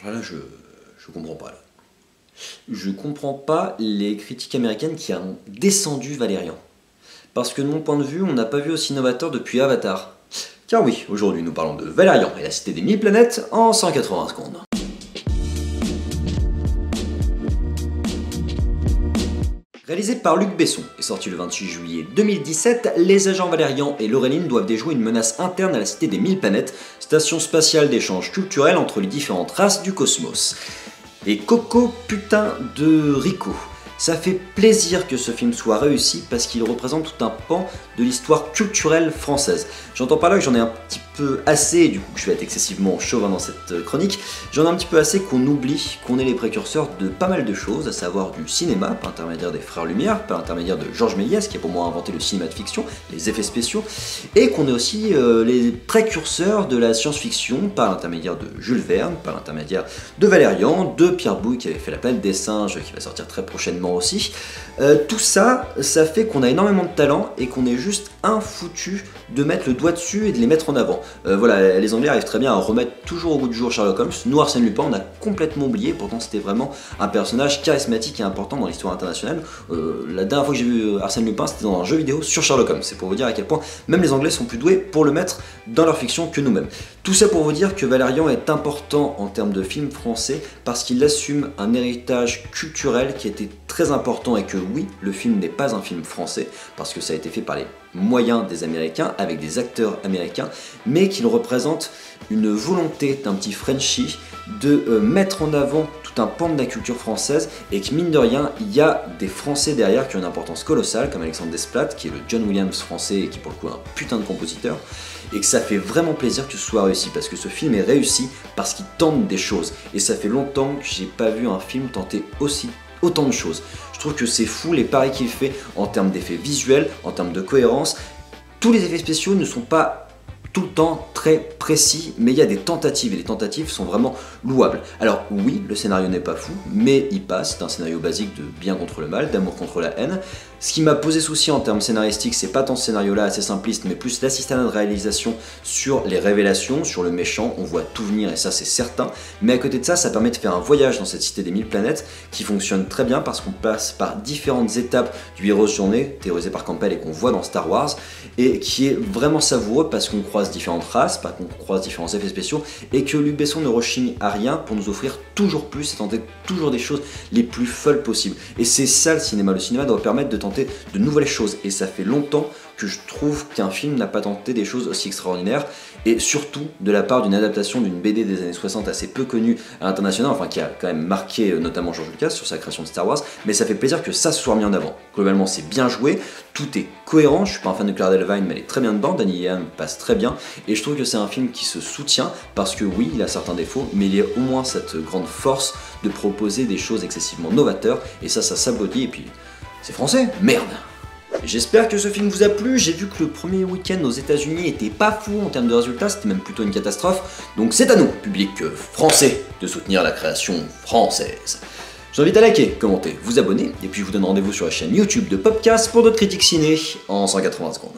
Alors là, je comprends pas. Là. Je comprends pas les critiques américaines qui ont descendu Valérian. Parce que de mon point de vue, on n'a pas vu aussi novateur depuis Avatar. Car oui, aujourd'hui nous parlons de Valérian et la cité des 1000 planètes en 180 secondes. Réalisé par Luc Besson et sorti le 28 juillet 2017, les agents Valérian et Laureline doivent déjouer une menace interne à la cité des 1000 planètes, station spatiale d'échange culturel entre les différentes races du cosmos. Et Coco putain de Rico. Ça fait plaisir que ce film soit réussi parce qu'il représente tout un pan de l'histoire culturelle française. J'entends par là que j'en ai un petit peu assez, et du coup je vais être excessivement chauvin dans cette chronique, j'en ai un petit peu assez qu'on oublie qu'on est les précurseurs de pas mal de choses, à savoir du cinéma, par l'intermédiaire des Frères Lumière, par l'intermédiaire de Georges Méliès, qui a pour moi inventé le cinéma de fiction, les effets spéciaux, et qu'on est aussi les précurseurs de la science-fiction, par l'intermédiaire de Jules Verne, par l'intermédiaire de Valérian, de Pierre Boulle qui avait fait La planète des singes, qui va sortir très prochainement aussi. Tout ça, ça fait qu'on a énormément de talent et qu'on est juste infoutu de mettre le doigt dessus et de les mettre en avant. Voilà, les Anglais arrivent très bien à remettre toujours au goût du jour Sherlock Holmes. Nous, Arsène Lupin, on a complètement oublié, pourtant c'était vraiment un personnage charismatique et important dans l'histoire internationale. La dernière fois que j'ai vu Arsène Lupin, c'était dans un jeu vidéo sur Sherlock Holmes. C'est pour vous dire à quel point même les Anglais sont plus doués pour le mettre dans leur fiction que nous-mêmes. Tout ça pour vous dire que Valérian est important en termes de film français parce qu'il assume un héritage culturel qui était très important et que oui, le film n'est pas un film français parce que ça a été fait par les moyens des Américains avec des acteurs américains, mais qu'il représente une volonté d'un petit Frenchie de mettre en avant tout un pan de la culture française et que mine de rien, il y a des Français derrière qui ont une importance colossale comme Alexandre Desplat qui est le John Williams français et qui pour le coup est un putain de compositeur et que ça fait vraiment plaisir que ce soit réussi parce que ce film est réussi parce qu'il tente des choses et ça fait longtemps que j'ai pas vu un film tenter autant de choses. Je trouve que c'est fou les paris qu'il fait en termes d'effets visuels, en termes de cohérence. Tous les effets spéciaux ne sont pas tout le temps très précis, mais il y a des tentatives et les tentatives sont vraiment louables. Alors oui, le scénario n'est pas fou, mais il passe, c'est un scénario basique de bien contre le mal, d'amour contre la haine. Ce qui m'a posé souci en termes scénaristiques, c'est pas tant ce scénario-là assez simpliste, mais plus l'assistant de réalisation sur les révélations, sur le méchant, on voit tout venir et ça c'est certain. Mais à côté de ça, ça permet de faire un voyage dans cette cité des 1000 planètes qui fonctionne très bien parce qu'on passe par différentes étapes du Hero's Journey, théorisé par Campbell et qu'on voit dans Star Wars, et qui est vraiment savoureux parce qu'on croise différentes races, parce qu'on croise différents effets spéciaux, et que Luc Besson ne rechigne à rien pour nous offrir toujours plus et tenter toujours des choses les plus folles possibles. Et c'est ça le cinéma doit permettre de tenter de nouvelles choses et ça fait longtemps que je trouve qu'un film n'a pas tenté des choses aussi extraordinaires et surtout de la part d'une adaptation d'une BD des années 60 assez peu connue à l'international, enfin qui a quand même marqué notamment George Lucas sur sa création de Star Wars, mais ça fait plaisir que ça se soit mis en avant. Globalement c'est bien joué, tout est cohérent, je suis pas un fan de Claire Delvine mais elle est très bien dedans, Danny Yeoh passe très bien et je trouve que c'est un film qui se soutient parce que oui il a certains défauts mais il y a au moins cette grande force de proposer des choses excessivement novateurs et ça s'applaudit et puis c'est français, merde. J'espère que ce film vous a plu, j'ai vu que le premier week-end aux États-Unis était pas fou en termes de résultats, c'était même plutôt une catastrophe, donc c'est à nous, public français, de soutenir la création française. Je vous invite à liker, commenter, vous abonner, et puis je vous donne rendez-vous sur la chaîne YouTube de Popcast pour d'autres critiques ciné en 180 secondes.